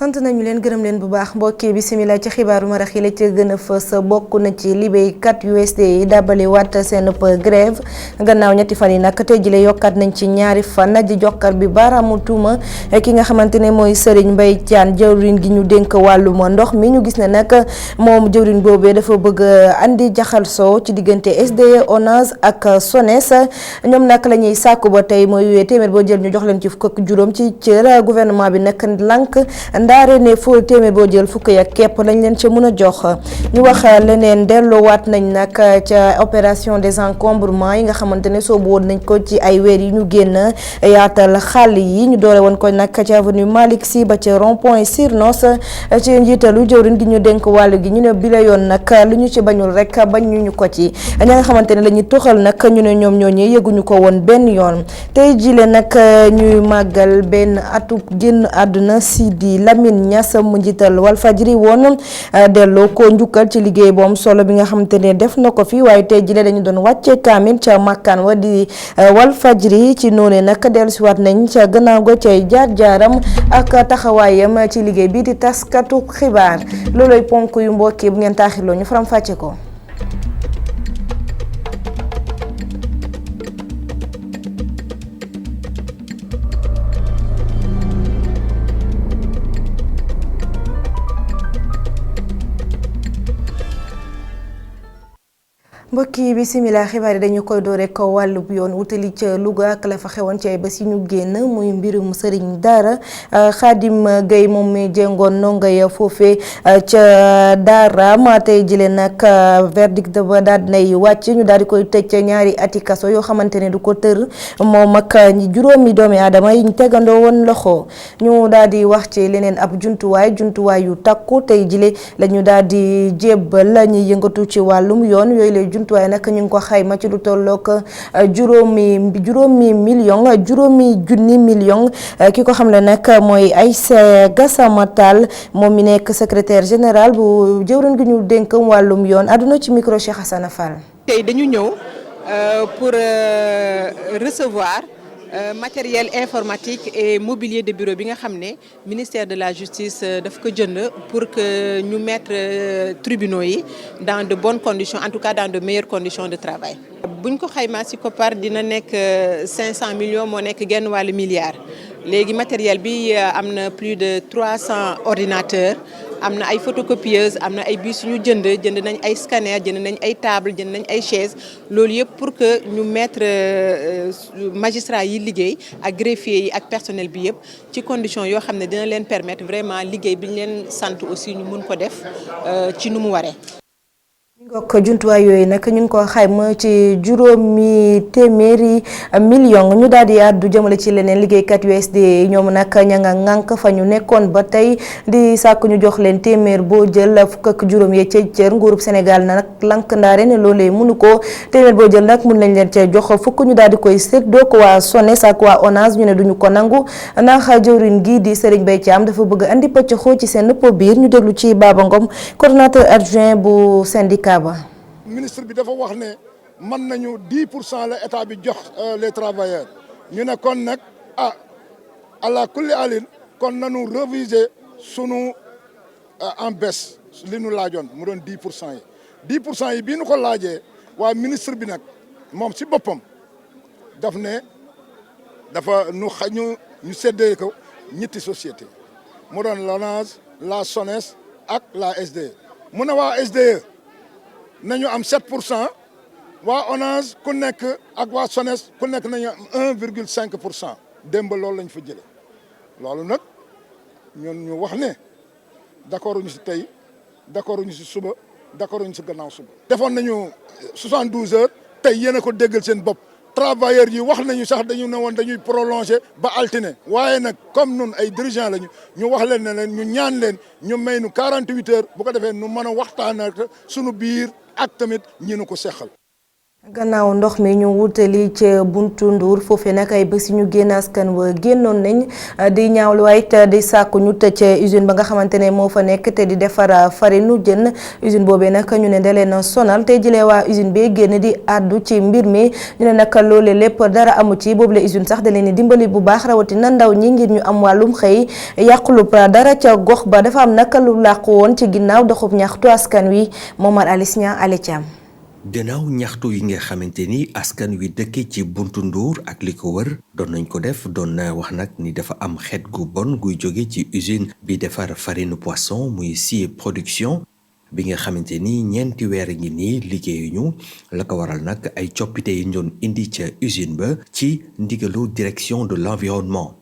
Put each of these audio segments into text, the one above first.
sant nañu leen gërëm leen bu baax mbokki bisimilah ci xibaaru marax yi la ci gën a fës bokk na ci liggéeykat USD yi dàbbali waat seen grève gannaaw ñetti fan yi nag tey jile yokkaat nañ ci ñaari fan ji jokkar bi baaraamu tuuma ki nga xamante ne mooy Serigne Mbaye Thiam jëwriñ gi ñu dénk wàllum ndox mi ñu gis ne nag moom jëwriñ boobee dafa bëgg andi jaxal soo ci diggante SDE ONAS ak SONES ñoom nag la ñuy sàkku ba tey mooy téeméer boo jël ñu jox leen ci fukk ak juróom ci cër gouvernement bi nag lànk ndaare ne foo téeméer boo jël fukk ya képp lañ leen ca mën a jox ñu wax leneen delloowaat nañ nag ca opération désencombrement yi nga xamante ne soobu woon nañ ko ci ay weer yi ñu génn yaatal xàll yi ñu doore woon ko nag ci avenue Malick Sy ba ca rond point Sirnos ci njiitalu jëwriñ gi ñu dénk wàllu gi ñu ne bi la yoon nag lu ñu ci bañul rek bañ ñu ko ci ña nga xamante ne la ñuy toxal nag ñu ne ñoom ñooñee yëguñu ko woon benn yoon tey jile nag ñuy màggal benn atu génn àdduna Sidi Lamine Niass mu njiital Walfadjri woon delloo ko njukkal ci liggéey boom solo bi nga xamante ne def na ko fi waaye tey jile dañu doon wàcce kaamil ca makkaan wa di Walfadjri ci noonu nag dellusiwaat nañ ca gannaaw ga cay jaar-jaaram ak taxawaayam ci liggéey bii di taskatu xibaar looloy ponk yu mbokki bu ngeen taaxirloo ñu faram fàcce ko. mbokki bisimilah xibaar yi dañu koy door rek wàllub yoon wutali ca Louga ak la fa xewoon ci ay bés yi ñu génn muy mbirum Serigne Daara Khadim Gueye moom mi jéngoon ndongo ya foofee ca Daara ma tey jëlee nag verdict ba daal nay wàcc ñu daal di koy tëj ca ñaari ati kaso yoo xamante ne du ko tër moom ak juróomi doomi aadama yi ñu tegandoo woon loxo ñu daal di wax ci leneen ab jumtuwaay yu takku tey jëlee la ñu daal di jébbal la ñuy yëngatu ci wàllum yoon yooyu lay jumtuwaay nag ñu ngi ko xayma ci lu tollook juróomi junni million ki ko xam ne nag mooy Aïssa Gassama Tall moom mi nekk secrétaire général bu jëwriñ gi ñu dénk wàllum yoon àdduna ci micro Cheikh Hassana Fall. tey dañu ñëw pour recevoir matériel informatique et mobilier de bureau bi nga xam ne ministère de la justice daf ko jënd pour que ñu mettre tribunaux yi dans de bonnes conditions en tout cas dans de meilleures conditions de travail. buñ ko xaymaa ci koppar dina nekk 500 millions moo nekk genn wàllu milliard léegi matériel bi am na plus de 300 ordinateurs am na ay photocopieuses am na ay bus yu ñu jënd nañ ay scanner jënd nañ ay table jënd nañ ay chaises loolu yëpp pour que ñu mettre magistrats yi liggéey ak greffiers yi ak personnel bi yëpp ci conditions yoo xam ne dina leen permettre vraiment liggéey bi ñu leen sant aussi ñu mun ko def ci nu mu waree. ngok jumtuwaay yooyu nag ñu ngi ko xayma ci juróomi téeméeri million ñu daal di àddu jëmale ci leneen liggéeykat USD ñoom nag ña nga ŋànk fa ñu nekkoon ba tey di sàkk ñu jox leen téeméer boo jël fukk ak juróom yee ca cër nguurub Sénégal nag lank ndaare ne loolee mënu ko téeméer boo jël nag mun nañ leen ca jox fukk ñu daal di koy séddoo ko waa SONES ak waa ONAS ñu ne duñu ko nangu ndax jëwriñ gi di Serigne Mbaye Thiam dafa bëgg andi pëcc xoo ci seen nëpp biir ñu déglu ci Baba Ngom coordonnateur adjoint bu syndicat. ministre bi dafa wax ne mën nañu 10% la état bi jox les travailleurs ñu ne kon nag ala kulli alin kon nañu réviser sunu en baisse li nu laajoon mu doon 10% yi 10% yi bii nu ko laajee waa ministre bi nag moom si boppam daf ne dafa ñu séddee ko ñetti société mu doon l'ONAS la SONES ak la SDE mu ne waa SDE nañu am 7% waa ONAS ku nekk ak waa SONES ku nekk nañu am 1,5% démb loolu lañ fa jële loolu nag ñun ñu wax ne d'accord ñu si tey d'accord ñu si suba d'accord ñu si gannaaw suba. defoon nañu 72 heures tey yéen a ko déggal seen bopp travailleurs yi wax nañu sax dañu ne woon dañuy prolonger ba altine waaye nag comme nun ay dirigeants lañu ñu wax leen ne leen ñu ñaan leen ñu may nu 48 heures bu ko defee nu mën a waxtaan ak sunu biir ak tamit ñi nu ko seqal. gannaaw ndox mi ñu wutali ca buntu Ndour foofee nag ay bés ñu génn askan wa génnoon nañ di ñaawlu waaye di sàkku ñu tëj ca usine ba nga xamante ne moo fa nekk te di defar farine jën usine boobee nag ñu ne da leen sonal te jëlee waa usine bi génn di àddu ci mbir mi ñu ne nag loole lépp dara amu ci boobule usine sax da leen di dimbali bu baax rawatina ndaw ñi ngir ñu am wàllum xëy yàqulub dara ca gox ba dafa am nag lu làqu woon ci ginnaaw doxub ñaxtu askan wi Momar Alice Niang Ale Thiam. gannaaw ñaxtu yi nga xamante ni askan wi dëkke ci buntu Ndour ak li ko wër doon nañ ko def doon na wax nag ni dafa am xeet gu bon guy jóge ci usine bi defar farine poisson muy Sié Production bi nga xamante ni ñeenti weer ngi nii liggéeyuñu la ko waral nag ay coppite yi ñu doon indi ca usine ba ci ndigalu direction de l'environnement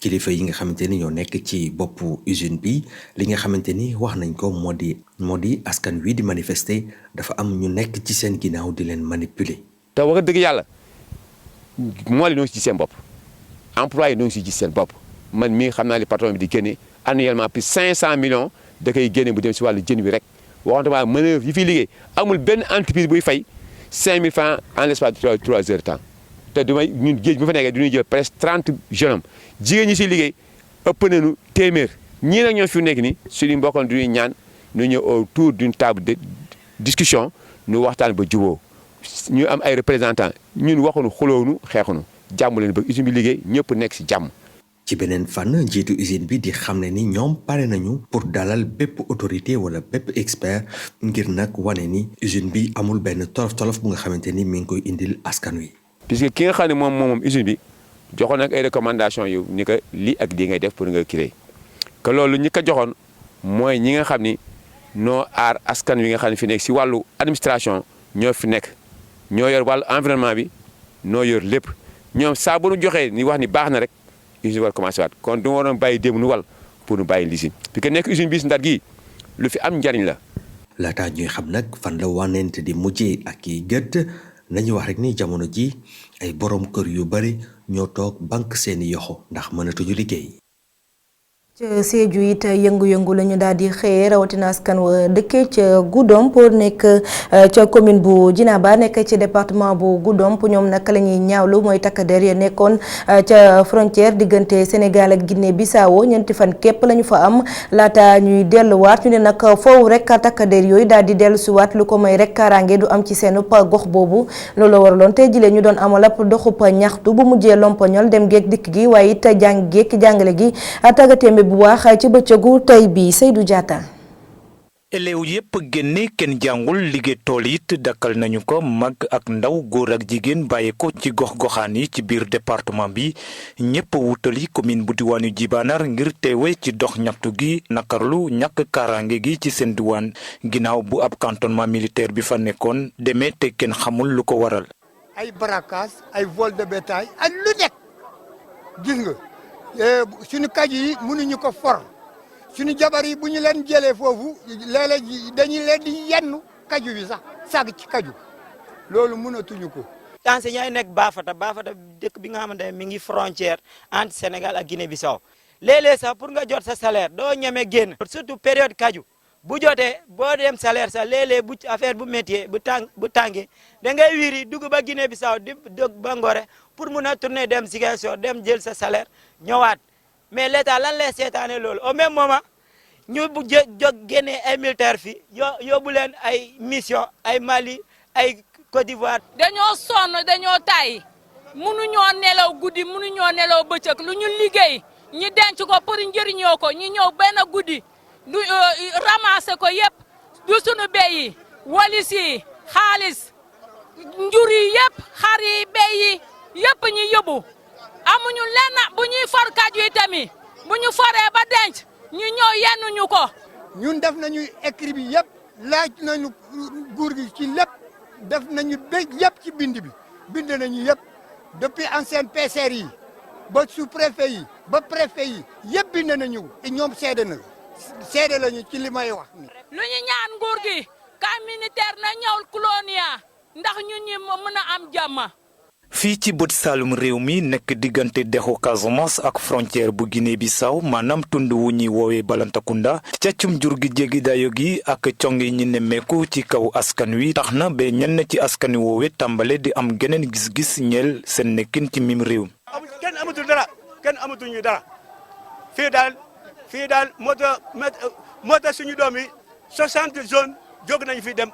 kilifa yi nga xamante ni ñoo nekk ci boppu usine bi li nga xamante ni wax nañ ko moo di askan wi di manifester dafa am ñu nekk ci seen ginnaaw di leen manipuler. te wax dëgg yàlla moo li ñoo ngi ci seen bopp employé ñoo ngi si gis seen bopp man mii xam naa li patron bi di génne annuellement plus 500 millions da koy génne bu dem si wàllu jën bi rek waxante ma manœuvre yi fiy liggéey amul benn entreprise buy fay 5000 francs en l'espace de 3 heures de temps. te ñun géej bu fa nekkee du ñuy jël presque 30 jeunes am jigéen ñi si liggéey ëpp nañu téeméer ñii nag ñoo fi nekk ni suñu mbokkoon du ñuy ñaan ñu ñëw autour d'une table de discussion ñu waxtaan ba juboo ñu am ay représentants ñun waxuñu xuloonu xeexuñu jàmm leen ba usine bi liggéey ñëpp nekk si jàmm. ci beneen fànn njiitu usine bi di xam ne ni ñoom pare nañu pour dalal bépp autorité wala bépp expert ngir nag wane ni usine bi amul benn tolof-tolof bu nga xamante ni mi ngi koy indil askan wi. puisque ki nga xam ne moom usine bi joxoon nag ay recommandations yu ni ko lii ak lii ngay def pour nga créer que loolu ñi ko joxoon mooy ñi nga xam ni noo aar askan wi nga xam ne fi nekk si wàllu administration ñoo fi nekk ñoo yor wàllu environnement bi noo yor lépp ñoom saa bu nu joxee ni wax ni baax na rek usine war commencé waat kon du ma waroon bàyyi démb nu wal pour nu bàyyi l'usine parce que nekk usine bi si Ndar gii lu fi am njariñ la. laataa ñuy xam nag fan la wànnent di mujjee ak i gët. nañu wax rek ni jamono ji ay borom kër yu bari ñoo toog banque seeni yoxo ndax mënatuñu liggéey. ca Sédhiou it yëngu-yëngu la ñu daal di xëyee rawatina askan wa dëkkee ca Goudomp nekk ca commune bu Djinéba nekk ci département bu Goudomp ñoom nag la ñuy ñaawlu mooy takk der ya nekkoon ca frontière diggante Sénégal ak Guinée Bissau ñeenti fan képp la ñu fa am laata ñuy delluwaat ñu ne nag foofu rek takk der yooyu daal di dellusiwaat lu ko may rek kaaraange du am ci seen gox boobu loolu waraloon tey jii ñu doon amal ab doxub ñaxtu bu mujjee lompoñol dem geeg dikk gi waaye it jàng geeg jàngale gi tàggatémbe bu baax ci bëccëgu tey bi Seydou Diatta. élèves yépp génne kenn jàngul liggéey tool it dakkal nañu ko mag ak ndaw góor ak jigéen bàyyi ko ci gox-goxaan yi ci biir département bi ñépp wutali commune bu diwaanu Djibanar ngir teewe ci dox ñaxtu gi nakarlu ñàkk kaaraange gi ci seen diwaan ginnaaw bu ab cantonnement militaire bi fa nekkoon demee te kenn xamul lu ko waral. ay braquage ay vol de bétail ak lu nekk gis nga. suñu kaju yi mënuñu ko for suñu jabar yi bu ñu leen jëlee foofu léeg-léeg dañuy leen di yenn kaju bi sax sàgg ci kaju loolu mënatuñu ko. enseignants yi nekk Bafata dëkk bi nga xamante ne mi ngi frontière entre Sénégal ak Guinée-Bissau léeg-léeg sax pour nga jot sa salaire doo ñeme génn. surtout période kaju bu jotee boo dem salaire sax léeg-léeg bu affaire bu métier bu tàngee da ngay wiiri dugg ba Guinée-Bissau di dugg ba Ngoré pour mun a tourner dem Ziguinchor dem jël sa salaire ñëwaat mais l'état lan lay seetaane loolu au même moment ñu bu jóg génnee ay militaire fii yóbbu leen ay mission ay Mali ay Côte d'Ivoire. dañoo sonn dañoo tay mënuñoo nelaw guddi mënuñoo nelaw bëccëg lu ñu liggéey ñi denc ko pour njëriñoo ko ñi ñëw benn guddi du ramasser ko yépp du sunu béy yi walis yi xaalis njur yi yépp xar yi béy yi yépp ñi yóbbu amuñu lenn bu ñuy for kaju yi tamit bu ñu foree ba denc ñu ñëw yennuñu ko. ñun def nañu écrit bi yëpp laaj nañu nguur gi ci lépp def nañu béy yëpp ci bind nañu yëpp depuis ancien PCR yi ba sous-préfet yi ba préfet yi yëpp bind nañu ñoom seede lañu ci li may wax ni lu ñu ñaan nguur gi camp militaire na ñëw colonia ndax ñun ñi mën a am jàmm. fii ci bët saalum réew mi nekk diggante dexu Casamance ak frontière bu Guinée Bissau maanaam tund wu ñuy woowee Balantakunda càccum jur gi jéggi dayo gi ak cong yi ñi nemmeeku ci kaw askan wi tax na ba ñenn ci askan wi woowe tàmbale di am geneen gis-gis ñeel seen nekkin ci mim réew. kenn amatul dara kenn amatuñu dara fii daal moo tax suñu doom yi 60 zones jóg nañu fi dem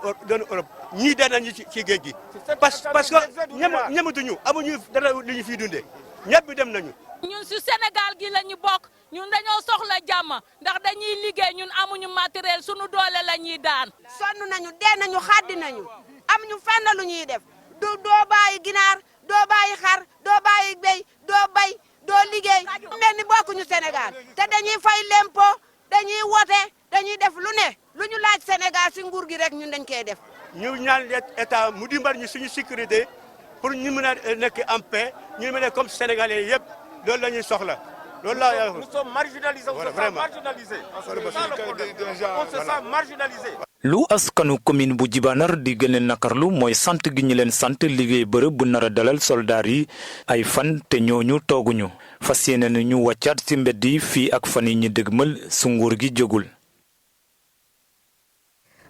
Europe ñii dee nañu ci géej gi parce que ñematuñu amuñu dara lu ñu fiy dundee ñëpp dem nañu. ñun si Sénégal gi la ñu bokk ñun dañoo soxla jàmm ndax dañuy liggéey ñun amuñu matériel sunu doole la ñuy daan. sonn nañu dee nañu xaddi nañu amuñu fenn lu ñuy def doo bàyyi ginaar doo bàyyi xar doo bàyyi béy doo bay doo liggéey mel ni bokkuñu Sénégal te dañuy fay lempo dañuy wote dañuy def lu ne lu ñu laaj Sénégal si nguur gi rek ñun dañ koy def. ñu ñaan état mu dimbal ñu suñu sécurité pour ñu mën a nekk en paix ñu mën a comme sénégalais yëpp loolu la ñuy soxla loolu la. Nous sommes marginalisés, on se sent marginalisés. On se sent marginalisés. lu askanu commune bu Djibanar di gën a nakarlu mooy sant gi ñu leen sant liggéey bërëb bu nar a dalal soldaar yi ay fan te ñooñu tooguñu fas yéene na ñu wàccaat ci mbedd yi fii ak fan yi ñu dëgmal su nguur gi jógul.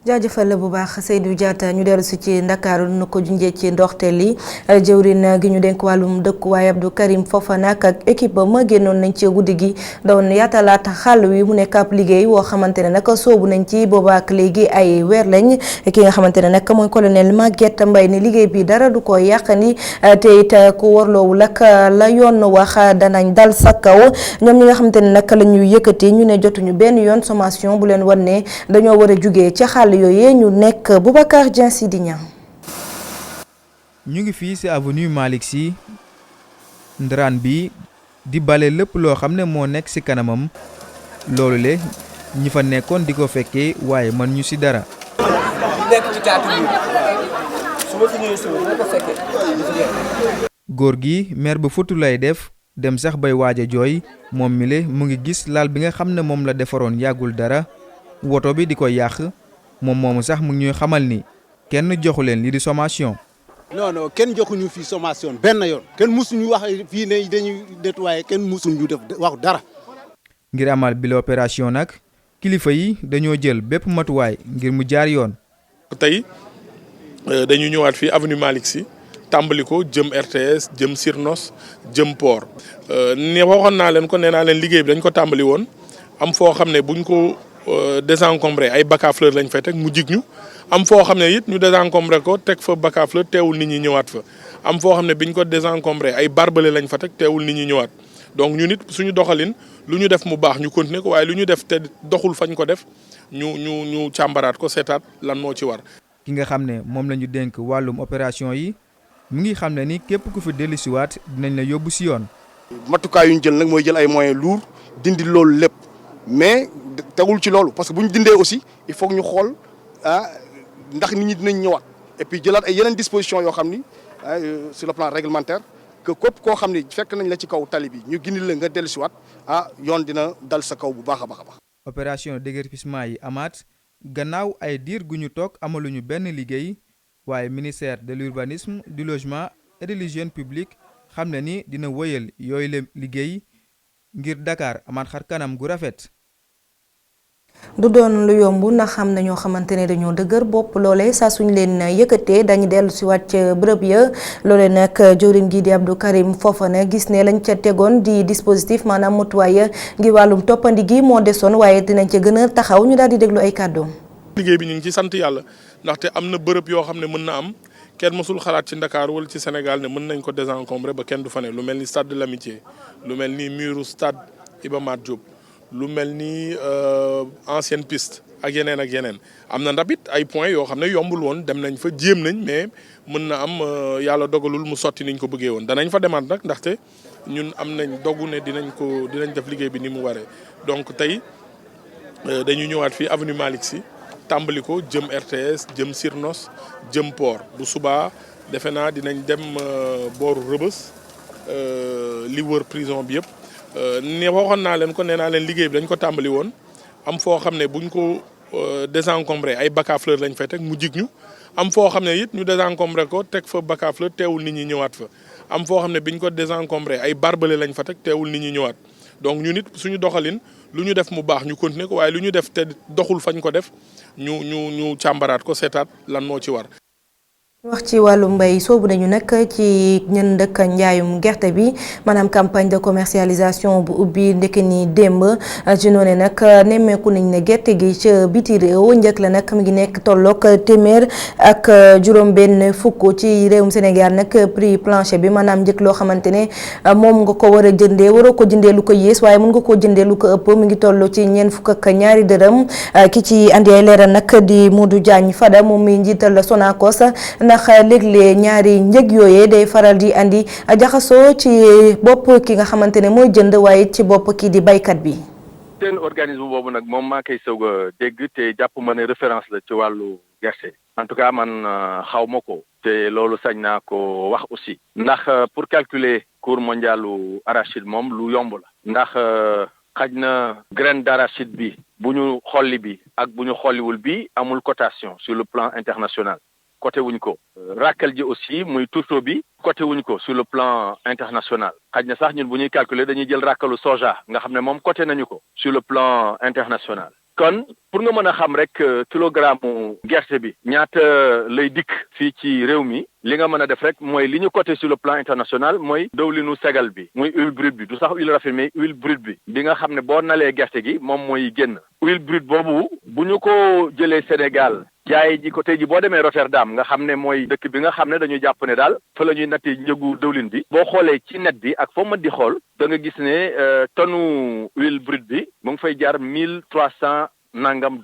jaajëfal bu baax Seydou Diatta ñu dellu si ci Ndakaaru nu ko junjee ci ndoxteel li jëwrin gi ñu denk wàllum dëkkuwaay Abdou Karim Fofana ak équipe ba ma génnoon nañ ci guddi gi doon yaatalaat xàll wi mu nekk ab liggéey woo xamante ne nag soobu nañ ci boobaak léegi ay weer lañ ki nga xamante ne nag mooy colonel Maguette Mbaye ni liggéey bi dara du ko yàqani te it ku warloowul ak la yoon wax danañ dal sa kaw ñoom ñi nga xamante ne nag la ñuy yëkkati ñu ne jotuñu benn yoon sommation bu leen wan ne dañoo war a jugee ci xàll yooyu ñu nekk Boubacar Dieng Sidi Niang. ñu ngi fii ci avenue Malick Sy ndaraan bi di bale lépp loo xam ne moo nekk ci kanamam loolu le ñi fa nekkoon di ko fekkee waaye man ñu ci dara. góor gi mer bu futu lay def dem sax bay waaj a jooy moom mi le mu ngi gis laal bi nga xam ne moom la defaroon yàggul dara woto bi di ko yàq. moom moomu sax mu ngi ñuy xamal ni kenn joxu leen lii di sommation. non kenn joxuñu fii sommation benn yoon kenn musuñu wax fii ne dañuy nettoyer kenn musuñu def wax dara. ngir amal bi la opération nag kilifa yi dañoo jël bépp matuwaay ngir mu jaar yoon. tey dañu ñëwaat fii avenue Malick Sy tàmbali ko jëm RTS jëm Sirnos jëm Port ne waxoon naa leen ko nee naa leen liggéey bi dañ ko tàmbali woon am foo xam ne buñ ko. désencombré ay bac à fleur lañ fay teg mu jig ñu am foo xam ne it ñu désencombré ko teg fa bac à fleur teewul nit ñi ñëwaat fa am foo xam ne biñ ko désencombré ay barbelé lañ fa teg teewul nit ñi ñëwaat donc ñu nit suñu doxalin lu ñu def mu baax ñu continuer ko waaye lu ñu def te doxul fañ ko def ñu càmbaraat ko seetaat lan moo ci war. ki nga xam ne moom la ñu dénk wàllum opération yi mu ngi xam ne ni képp ku fi dellusiwaat dinañ la yóbbu si yoon. matukaay yu ñu jël nag mooy jël ay moyens lourds dindi loolu lépp. mais tegul ci loolu parce que bu ñu dindee aussi il faut que ñu xool ndax nit ñi dinañ ñëwaat et puis jëlaat ay yeneen dispositions yoo xam ni sur le plan réglementaire que képp koo xam ni fekk nañ la ci kaw tali bi ñu gindi la nga dellusiwaat yoon dina dal sa kaw bu baax a baax a baax. opération déguerpissement yi amaat gannaaw ay diir gu ñu toog amaluñu benn liggéey waaye ministère de l'urbanisme du logement et de l'hygiène publique xam ne ni dina wëyal yooyu la liggéey ngir Dakar amaat xar kanam gu rafet. du doon lu yomb ndax xam na ñoo xamante ne dañoo dëgër bopp loole saa suñ leen yëkkatee dañu dellu si waat ca bërëb ya loole nag jëwriñ gi di Abdou Karim Fofana gis ne lañ ca tegoon di dispositif maanaam mutuwaay ngir wàllum toppandi gi moo desoon waaye dinañ ca gën a taxaw ñu daal di déglu ay kàddoom. liggéey bi ñu ngi ci sant yàlla ndaxte am na bërëb yoo xam ne mën na am kenn mësul xalaat ci Dakar wala ci Sénégal ne mën nañ ko désencombrer ba kenn du fa ne lu mel ni stade de l'amitié lu mel ni muru stade Iba Mar Diop lu mel ni ancienne piste ak yeneen am na ndabit ay points yoo xam ne yombul woon dem nañ fa jéem nañ mais mën na am yàlla dogalul mu sotti niñ ko bëggee woon danañ fa demaat nag ndaxte ñun am nañ dogu ne dinañ def liggéey bi ni mu waree donc tey dañu ñëwaat fii avenue Malick Sy tàmbali ko jëm RTS jëm Sirnos jëm Port bu subaa defe naa dinañ dem booru Rëbës li wër prison bi yëpp ne waxoon naa leen ko nee naa leen liggéey bi dañ ko tàmbali woon am foo xam ne buñ ko désencombré ay bac à fleur lañ fay teg mu jig ñu am foo xam ne it ñu désencombré ko teg fa bac à fleur teewul nit ñi ñëwaat fa am foo xam ne biñ ko désencombré ay barbelé lañ fa teg teewul nit ñi ñëwaat donc ñu nit suñu doxalin lu ñu def mu baax ñu continuer ko waaye lu ñu def te doxul fañ ko def ñu càmbaraat ko seetaat lan moo ci war. wax ci wàllu mbay soobu nañu nag ci ñën dëkk njaayum gerte bi maanaam campagne de commercialisation bu ubbi ndekki ni démb ci noonu nag nemmeeku nañ ne gerte gi ca biti réew njëkk la nag mi ngi nekk tolloog téeméer ak juróom-benn fukk ci réewum Sénégal nag prix plancher bi maanaam njëkk loo xamante ne moom nga ko war a jëndee waroo ko jëndee lu ko yées waaye mën nga koo jëndee lu ko ëpp mi ngi toll ci ñeent fukk ak ñaari dërëm ki ci andi ay leeral nag di Modou Diagne Fada moom mi njiital Sonacos ndax léeg-léeg ñaari njëg yooyee day faral di andi jaxasoo ci bopp ki nga xamante ne mooy jënd waaye ci bopp kii di baykat bi. seen organisme boobu nag moom maa koy soog a dégg te jàpp ma ne référence la ci wàllu gerte en tout cas man xaw ma ko te loolu sañ naa ko wax aussi ndax pour calculer cours mondialu arachide moom lu yomb la ndax xaj na graine d'arachide bi bu ñu xolli bi ak bu ñu xolliwul bi amul cotation sur le plan international côté wuñ ko ràkkal ji aussi muy tourteau bi côté wuñ ko sur le plan international xaj na sax ñun bu ñuy calculer dañuy jël ràkkalu soja nga xam ne moom côté nañu ko sur le plan international kon pour nga mën a xam rek kilogramme gerte bi ñaata lay dikk fii ci réew mi li nga mën a def rek mooy li ñu coté sur le plan international mooy dawlinu segal bi muy huile brute bi du sax huile raffinée huile brute bi nga xam ne boo nalee gerte gi moom mooy génn huile brute boobu bu ñu ko jëlee Sénégal jaay ji ko tey ji boo demee Rotterdam nga xam ne mooy dëkk bi nga xam ne dañuy jàpp ne daal fa la ñuy nattee njëgu dawlin bi boo xoolee ci net bi ak foo mën di xool da nga gis ne tonne huile brute bi mu ngi fay jar $1,300 nangam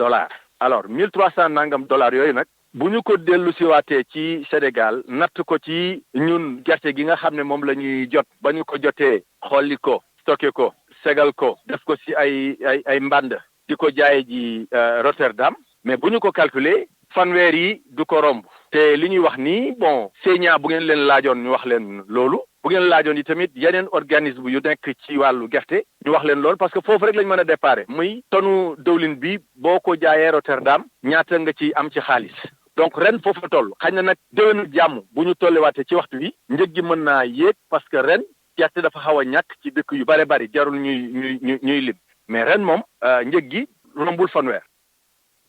alors $1,300 nangam yooyu nag bu ñu ko dellu siwaatee ci Sénégal natt ko ci ñun gerte gi nga xam ne moom la ñuy jot ba ñu ko jotee xolli ko stocké ko segal ko def ko ci ay mbànd di ko jaaye ji Rotterdam mais bu ñu ko calculer fanweer yi du ko romb te li ñuy wax nii bon seeñaa bu ngeen leen laajoon ñu wax leen loolu bu ngeen laajoon yi tamit yeneen organisme yu nekk ci wàllu gerte ñu wax leen loolu parce que foofu rek lañ mën a déparé muy tonu dawlin bi boo ko jaayee Rotterdam ñaata nga ci am ci xaalis donc ren foofu la toll xañ na nag déwén jàmm bu ñu tolliwaatee ci waxtu wi njëg gi mën naa yéeg parce que ren gerte dafa xaw a ñàkk ci dëkk yu bare bari jarul ñuy lim mais ren moom njëg gi rombul fanweer.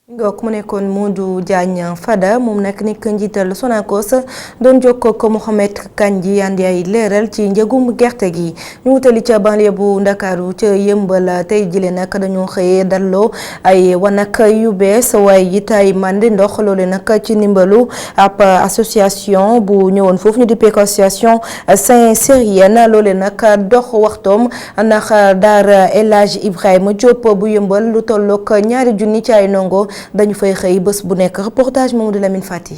ngook mu nekkoon Modou Diagne Fada moom nag nekk njiital Sonacos doon jokkoo ko Mohamed Kandji andi ay leeral ci njëgum gerte gi ñu wutali ca banlieue bu Ndakaaru ca Yëmbal tey jile nag dañoo xëyee dalloo ay wanak yu bees waaye it ay mandi ndox loole nag ci ndimbalu ab association bu ñëwoon foofu ñu dippee ko association Saint-Cyrienne loole nag dox waxtoom ndax daara El Hadj Ibrahima Diop bu Yëmbal lu tollook 2 junni ci ay ndongo dañu fay xëy bés bu nekk reportage Mamadou Lamine Fati.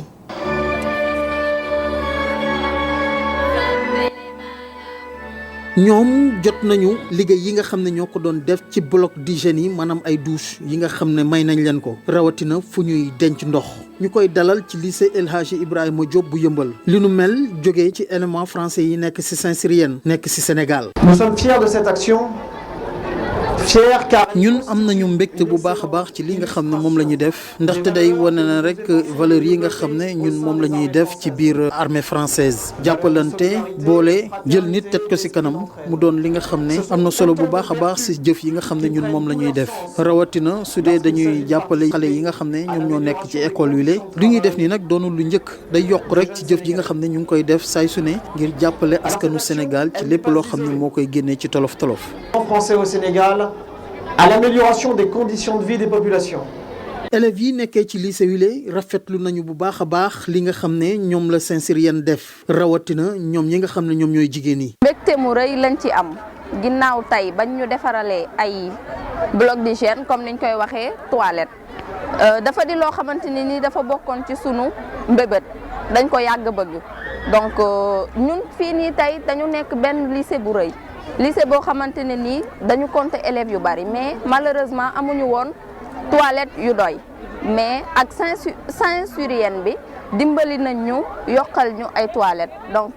ñoom jot nañu liggéey yi nga xam ne ñoo ko doon def ci bloc d'hygiène yi maanaam ay douche yi nga xam ne may nañ leen ko rawatina fu ñuy denc ndox ñu koy dalal ci lycée El Hadji Ibrahima Diop bu Yëmbal li nu mel jógee ci élément français yi nekk ci Saint-Cyrienne nekk ci Sénégal. Nous sommes fiers de cette action. ñun am nañu mbégte bu baax a baax ci li nga xam ne moom la ñuy def ndaxte day wane na rek valeur yi nga xam ne ñun moom la ñuy def ci biir armée française jàppalante boole jël nit teg ko ci kanam mu doon li nga xam ne am na solo bu baax a baax ci jëf yi nga xam ne ñun moom la ñuy def rawatina su dee dañuy jàppale xale yi nga xam ne ñoom ñoo nekk ci école yu le li ñuy def nii nag doonul lu njëkk day yokk rek ci jëf ji nga xam ne ñu ngi koy def saay su ne ngir jàppale askanu Sénégal ci lépp loo xam ne moo koy génnee ci tolof tolof. Français au Sénégal. À l'amélioration des conditions de vie des populations. élèves yi nekkee ci lycée wile rafetlu nañu bu baax a baax li nga xam ne ñoom la Saint-Cyrienne def rawatina ñoom ñi nga xam ne ñoom ñooy jigéen yi. mbégte mu rëy lañ ci am ginnaaw tey bañ ñu defaralee ay bloc d'hygiène comme niñ koy waxee toilette dafa di loo xamante ni dafa bokkoon ci sunu mbébét dañ ko yàgg bëgg donc ñun fii nii tey dañu nekk benn lycée bu rëy. lycée boo xamante ne nii dañu compter élèves yu bari mais malheureusement amuñu woon toilette yu doy mais ak Saint-Cyrienne bi dimbali nañ ñu yokkal ñu ay toilettes donc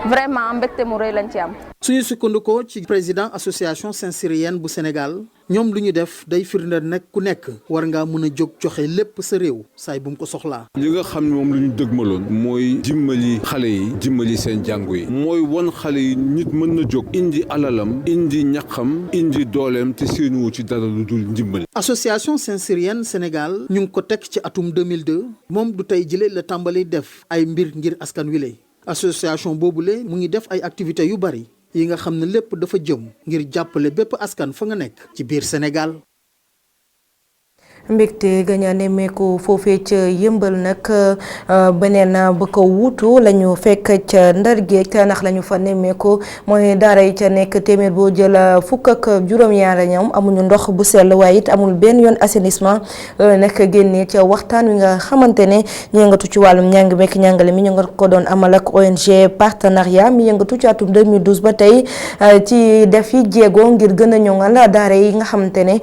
vraiment mbégte mu rëy lañ ci am. suñu sukkandikoo ci président association Saint-Cyrienne bu Sénégal ñoom lu ñu def day firndeel nag ku nekk war ngaa mën a jóg joxe lépp sa réew saay bu mu ko soxlaa. li nga xam ne moom la ñu dëgmaloon mooy dimbali xale yi dimbali seen jàngu yi mooy won xale yi nit mën na jóg indi alalam indi ñaqam indi dooleem te séenuwu ci dara lu dul ndimbali. association Saint-Cyrienne Sénégal ñu ngi ko teg ci atum 2002 moom du tey jële la tàmbali def ay mbir ngir askan wi la association boobule mu ngi def ay activités yu bari yi nga xam ne lépp dafa jëm ngir jàppale bépp askan fa nga nekk ci biir Sénégal. mbégte gaña nemmeeku foofee ca yëmbal nag beneen ba ko wuutu la ñu fekk ca Ndar Géej ndax la ñu fa nemmeeku mooy daara yi ca nekk téeméer boo jël fukk ak juróom-ñaar ñoom amuñu ndox bu sell waaye it amul benn yoon assainissement loolu nag génnee ca waxtaan wi nga xamante ne ñu yëngatu ci wàllum njàng mekk njàngale mi ñu nga ko doon amal ak ONG partenariat mi yëngatu ci atum 2012 ba tey ci def yi jéego ngir gën a ñoŋal daara yi nga xamante ne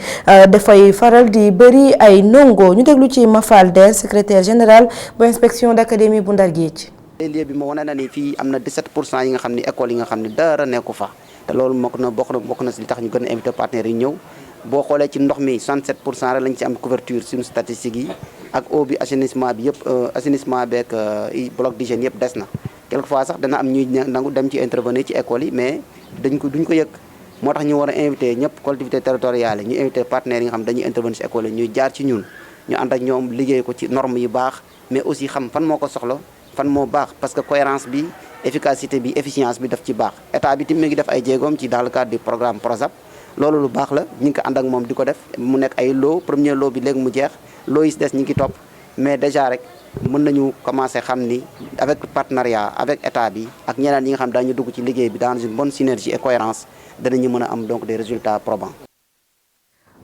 dafay faral di bëri ay ndongo ñu déglu ci Mafal Der secrétaire général bu inspection d'académie bu Ndar Géej. lieu bi moo wane na ni fii am na 17% yi nga xam ne école yi nga xam ne dara nekku fa te loolu bokk na si li tax ñu gën a invité partenaires yi ñëw boo xoolee ci ndox mi 67% rek lañ ci am couverture suñu statistiques yi ak eau bi assainissement bi yëpp assainissement beeg bloc d'hygiène yëpp des na quelquefois sax dana am ñuy nangu dem ci intervenir ci école yi mais duñ ko yëg. moo tax ñu war a invité ñëpp collectivité territoriale yi ñu invité partenaires yi nga xam dañuy intervenir ci école yi ñuy jaar ci ñun ñu ànd ak ñoom liggéey ko ci normes yu baax mais aussi xam fan moo ko soxla fan moo baax parce que cohérence bi efficacité bi efficience bi daf ci baax état bi tamit mi ngi def ay jéegoom ci dans le cadre du programme PROSAP loolu lu baax la ñu ngi ko ànd ak moom di ko def mu nekk ay lot premier lot bi léegi mu jeex lot yi si des ñu ngi topp mais déjà rek mën nañu commencer xam ni avec partenariat avec état bi ak ñeneen yi nga xam dañu dugg ci liggéey bi dans une bonne synergie et cohérence danañu mën a am donc des résultats probants.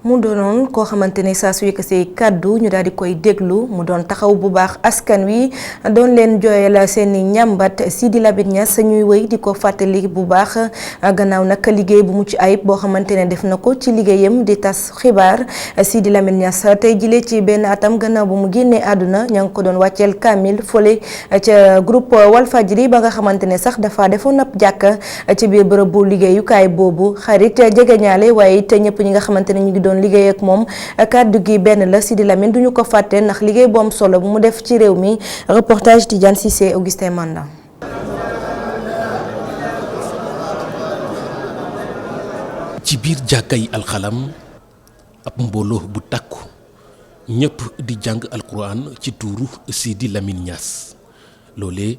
mu doonoon koo xamante ne saa su yëkkasee kàddu ñu daal di koy déglu mu doon taxaw bu baax askan wi doon leen jooyal seen i ñàmbat Sidi Lamine Niass ñuy wéy di ko fàttali bu baax gannaaw nag liggéey bu mucc ayib boo xamante ne def na ko ci liggéeyam di tas xibaar Sidi Lamine Niass tey jile ci benn atam gannaaw bu mu génnee àdduna ña ngi ko doon wàcceel kaamil fole ca groupe Walfadjri ba nga xamante ne sax dafa defoon ab jàkk ci biir bërëb bu liggéeyukaay boobu xarit jegeñaale waaye it ñëpp ñi nga xamante ne ñu ngi doon liggéey ak moom kàddu gi benn la Sidi Lamine duñu ko fàtte ndax liggéey bu am solo bu mu def ci réew mi reportage Tidiane Cissé Augustin Manda. ci biir jàkkay alxalam ab mbooloo bu takku ñëpp di jàng alquran ci tuuru Sidi Lamine Niass loolee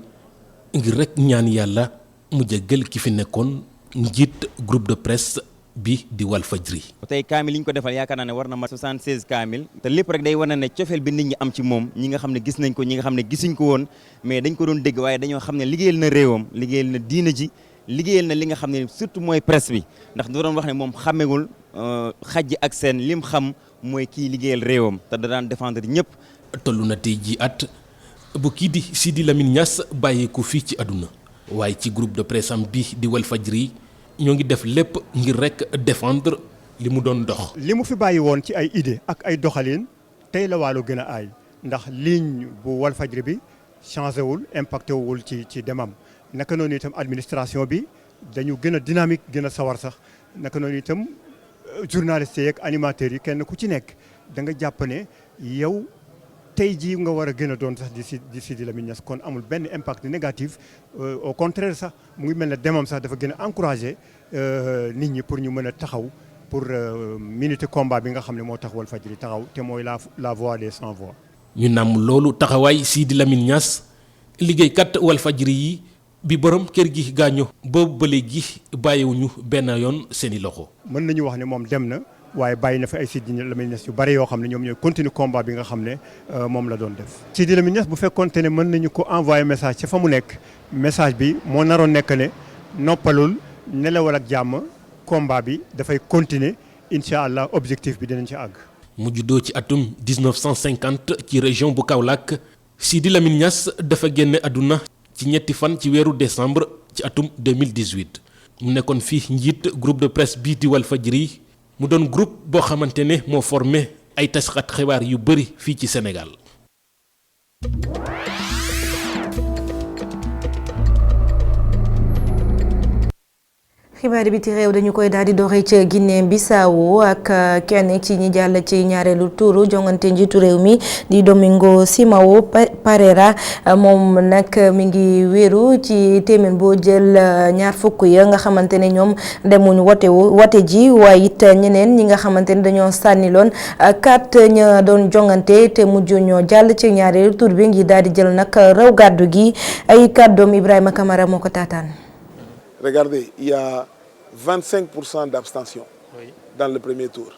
ngir rek ñaan yàlla mu jéggal ki fi nekkoon njiit groupe de presse bi di Walfadjri. tey kaamil yi ñu ko defal yaakaar naa ne war na ma 76 kaamil te lépp rek day wane ne cofeel bi nit ñi am ci moom ñi nga xam ne gis nañ ko ñi nga xam ne gisuñ ko woon mais dañ ko doon dégg waaye dañoo xam ne liggéeyal na réewam liggéeyal na diina ji liggéeyal na li nga xam ne surtout mooy presse bi ndax da doon wax ne moom xamewul xajj ak seen lim xam mooy kii liggéeyal réewam te da daan défendre ñëpp. toll na tey ji at bu kii di Sidi Lamine Niass bàyyeeku fii ci àdduna waaye ci groupe de presse am bi di Walfadjri ñoo ngi def lépp ngir rek défendre li mu doon dox. li mu fi bàyyi woon ci ay idée ak ay doxalin tey la wàllu gën a aay ndax ligne bu Walfadjri bi changé wul impacté wul ci demam naka noonu itam administration bi dañu gën a dynamique gën a sawar sax naka noonu itam journalistes yeeg animateurs yi kenn ku ci nekk da nga jàpp ne yow tey jii nga war a gën a doon sax di Sidi Lamine Niass kon amul benn impact négatif au contraire sax mu ngi mel ne demam sax dafa gën a encouragé nit ñi pour ñu mën a taxaw pour minute combat bi nga xam ne moo tax Walfadjri taxaw te mooy la voix des sans voix. ñu nam loolu taxawaay Sidi Lamine Niass liggéeykat Walfadjri yi bi borom kër gi gaañu boobu ba léegi bàyyiwuñu benn yoon seeni loxo. mën nañu wax ne moom dem na. waaye bàyyi na fi ay Sidi Lamine Niass yu bari yoo xam ne ñoom ñooy continuer combat bi nga xam ne moom la doon def. Sidi Lamine Niass bu fekkoonte ne mën nañu ko envoyer message ci fa mu nekk message bi moo naroon nekk ne noppalul nelawal ak jàmm combat bi dafay continuer incha allah objectif bi dinañ ci àgg. mu juddoo ci atum 1950 ci région bu Kaolack Sidi Lamine Niass dafa génne àdduna ci ñetti fan ci weeru décembre ci atum 2018 mu nekkoon fii njiit groupe de presse bii di Walfadjri mu doon groupe boo xamante ne moo formé ay tasxat xibaar yu bari fii ci Sénégal. xibaar bi ci réew dañu koy daal di doxee ca Guinée Bissau ak kenn ci ñi jàll ci ñaareelu tuuru jongante njiitu réew mi di Domingo Simão Pereira moom nag mi ngi wéeru ci téeméer boo jël ñaar fukk ya nga xamante ne ñoom demuñu wote ji waaye it ñeneen ñi nga xamante ne dañoo sànniloon kat ña doon jongante te mujj ñoo jàll ci ñaareelu tuur bi ngi daal di jël nag raw gàddu gi ay kàddoom Ibrahima Camara moo ko taataan. Regardez, il y a 25% d'abstention dans le premier tour.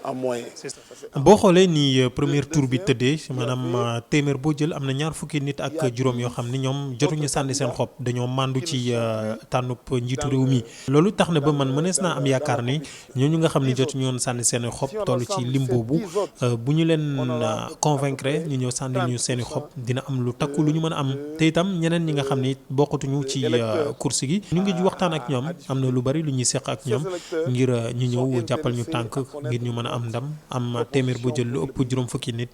En moyen. boo xoolee ni premier tour bi tëddee maanaam téeméer boo jël am na ñaar fukki nit ak juróom yoo xam ni ñoom jotuñu sànni seen xob dañoo màndu ci tànnub njiitu réew mi. loolu tax na ba man mënees naa am yaakaar ni ñooñu nga xam ni jotuñu woon sànni seen xob toll ci lim boobu bu ñu leen convaincre ñu ñëw sànni ñu seen i xob dina am lu takku lu ñu mën a am te itam ñeneen ñi nga xam ni bokkatuñu ci course gi ñu ngi waxtaan ak ñoom am na lu bari lu ñuy seq ak ñoom ngir ñu ñëw jàppal ñu tànk ngir ñu mën a am ndam am téeméer boo jël lu ëpp juróom fukki nit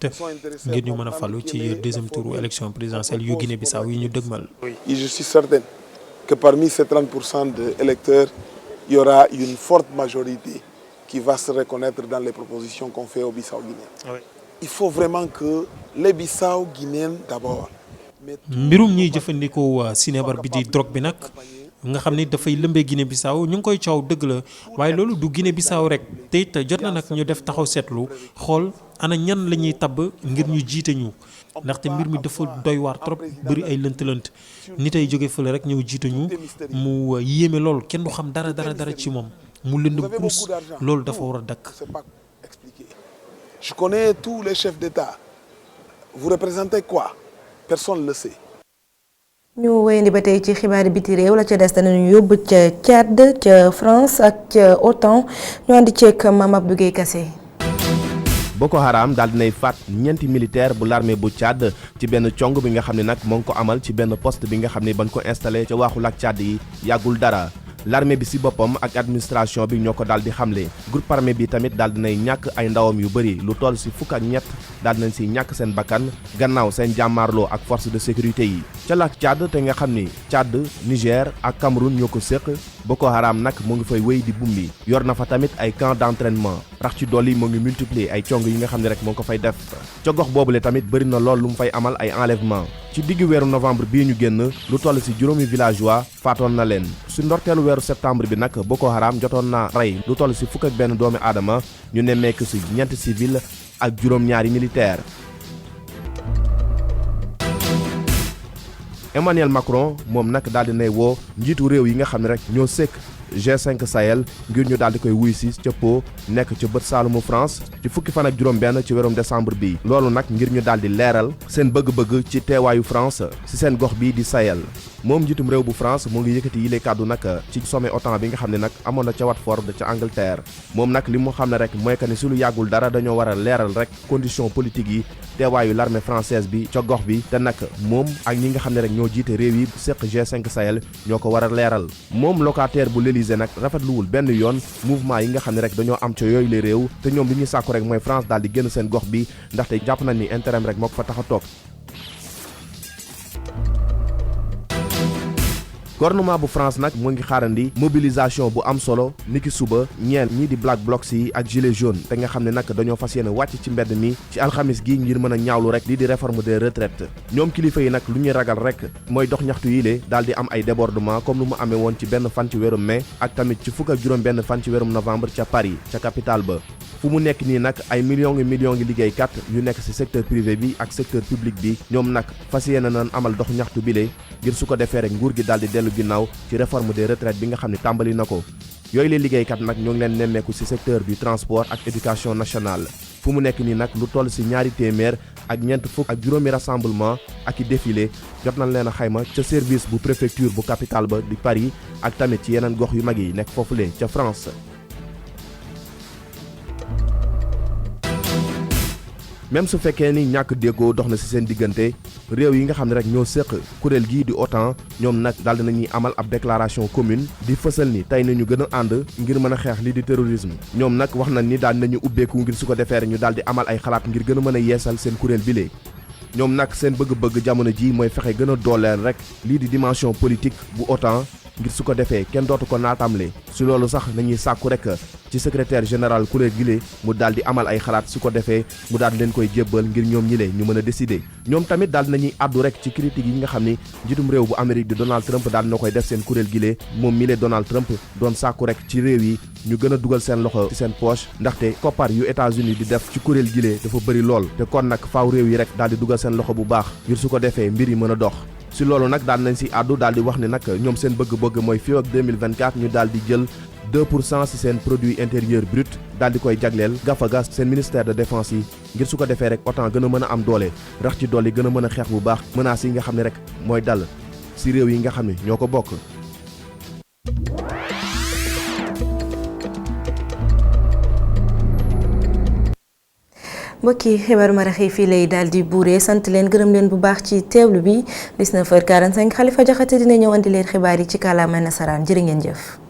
ngir ñu mën a falu ci deuxième tour élection présidentielle yu Guinée Bissau yi ñu dëgmal. Et je suis certain que parmi ces 30% d'électeurs, il y aura une forte majorité qui va se reconnaître dans les propositions qu'on fait aux Bissau-Guinéens. Oui. Il faut vraiment que les Bissau-Guinéens d'abord. mbirum ñuy jëfandikoo sinébar bi di drogue bi nag. nga xam ni dafay lëmbee Guinée Bissau ñu ngi koy coow dëgg la waaye loolu du Guinée Bissau rek te it jot na nag ñu def taxaw seetlu xool ana ñan la ñuy tabb ngir ñu jiite ñu ndaxte mbir mi dafa doy waar trop bëri ay lënt-lënt nit ay jóge fële rek ñëw jiite ñu mu yéeme lool kenn du xam dara ci moom mu lëndëm kurus loolu dafa war a dakk. Je connais tous les chefs d'État. Vous représentez quoi? Personne ne le sait. ñu wéyandi ba tey ci xibaari biti réew la ca des danañu yóbbu ca Tchad ca France ak ca OTAN ñu andi ceeg Mame Abdou Guèye Kassé. Boko Haram daal dinay faat ñeenti militaire bu l'armée bu Tchad ci benn cong bi nga xam ne nag moo ngi ko amal ci benn poste bi nga xam ne bañ ko installé ca waaxu lak Tchad yi yàggul dara. l'armée bi ci boppam ak administration bi ñoo ko daal di xamle groupe armé bi tamit daal dinay ñàkk ay ndawam yu bëri lu toll ci fukk ak ñett daal dinañ ci ñàkk seen bakkan gannaaw seen jàmmaarloo ak force de sécurité yi ca lac Tchad te nga xam ni Tchad Niger ak Cameroun ñoo ko séq Boko Haram nag mu ngi fay wéy di bumbi yor na fa tamit ay camp d'entraînement rax ci dolli mu ngi multiplier ay cong yi nga xam ne rek moo ko fay def ca gox boobule tamit bëri na lool lu mu fay amal ay enlèvement ci diggu weeru novembre bii ñu génn lu toll ci juróomi villageois faatoon na leen ci ndorteelu weeru septembre bi nag Boko Haram jotoon na rey lu toll ci fukk ak benn doomi aadama ñu nemmeeku ci ñeenti civil ak juróom-ñaari militaire. Emmanuel Macron moom nag daal di nay woo njiitu réew yi nga xam ne rek ñoo sekk G5 Sahel ngir ñu daal di koy wuy si ca Po nekk ca bët saalumu France ci fukki fan ak juróom-benn ci weerum décembre bi loolu nag ngir ñu daal di leeral seen bëgg-bëgg ci teewaayu France ci seen gox bii di Sahel moom njiitum réew bu France mu ngi yëkkati yile kàddu nag ci sommet OTAN bi nga xam ne nag amoon na ca Watford ca Angleterre moom nag li mu xam ne rek mooy que ni su lu yàggul dara dañoo war a leeral rek condition politique yi teewaayu l'armée française bi ca gox bi te nag moom ak ñi nga xam ne rek ñoo jiite réew yi seq G5 Sahel ñoo ko war a leeral moom locataire bu l'Élysée nag rafetluwul benn yoon mouvement yi nga xam ne rek dañoo am ca yooyu le réew te ñoom li ñuy sàkku rek mooy France daal di génn seen gox bi ndaxte jàpp nañ ni intérêt rek moo ko fa tax a toog. gouvernement bu France nag mu ngi xaarandi mobilisation bu am solo niki suba ñeel ñii di Black Blocs yi ak gilets jaunes te nga xam ne nag dañoo fas yéene wàcc ci mbedd mi ci alxamis gi ngir mën a ñaawlu rek lii di réforme des retraites ñoom kilifa yi nag lu ñuy ragal rek mooy dox ñaxtu yi le daal di am ay débordement comme lu mu amee woon ci benn fan ci weerum mai ak tamit ci fukk ak juróom benn fan ci weerum novembre ca Paris ca capitale ba fu mu nekk nii nag ay millions ngi liggéeykat yu nekk ci secteur privé bi ak secteur public bi ñoom nag fas yéene nañ amal dox ñaxtu bile ngir su ko defee rek nguur gi daal di dellu ginnaaw ci réforme des retraites bi nga xam ne tàmbali na ko yooyu lee liggéeykat nag ñoo ngi leen nemmeeku ci secteur du transport ak éducation nationale fu mu nekk nii nag lu toll ci ñaari téeméer ak ñeent fukk ak juróomi rassemblement ak i défilé jot nañ leen a xayma ca service bu préfecture bu capitale ba di Paris ak tamit ci yeneen gox yu mag yi nekk foofule ca France. même su fekkee ni ñàkk déggoo dox na ci seen diggante réew yi nga xam ne rek ñoo séq kuréel gii di OTAN ñoom nag daal dinañuy amal ab déclaration commune di fësal ni tey nañu gën a ànd ngir mën a xeex lii di terrorisme ñoom nag wax nañ ni daal nañu ubbeeku ngir su ko defee ñu daal di amal ay xalaat ngir gën a mën a yeesal seen kuréel bile ñoom nag seen bëgg-bëgg jamono ji mooy fexe gën a dooleel rek lii di dimension politique bu OTAN ngir su ko defee kenn dootu ko naatamle si loolu sax nañuy sàkku rek ci secrétaire général kuréel gile mu daal di amal ay xalaat su ko defee mu daal di leen koy jébbal ngir ñoom ñi le ñu mën a décider ñoom tamit daal nañuy àddu rek ci critique yi nga xam ni njiitum réew bu Amérique di Donald Trump daal na koy def seen kuréel gile moom mi le Donald Trump doon sàkku rek ci réew yi ñu gën a dugal seen loxo ci seen poche ndaxte koppar yu États-Unis di def ci kuréel gile dafa bëri lool te kon nag faaw réew yi rek daal di dugal seen loxo bu baax ngir su ko defee mbir yi mën a dox si loolu nag daal nañ si àddu daal di wax ni nag ñoom seen bëgg-bëgg mooy fii ak 2024 ñu daal di jël 2% ci seen produit intérieur brut daal di koy jagleel gafaga seen ministère de défense yi ngir su ko defee rek OTAN gën a mën a am doole rax ci dolli gën a mën a xeex bu baax menaces yi nga xam ne rek mooy dal ci réew yi nga xam ne ñoo ko bokk. mbokki xibaaru marax yi fii lay daal di buuree sant leen gërëm leen bu baax ci teewlu bi 19h45 Khalifa Diakhaté dina ñëw andi leen xibaar yi ci kàllaamay nasaraan jërë ngeen jëf.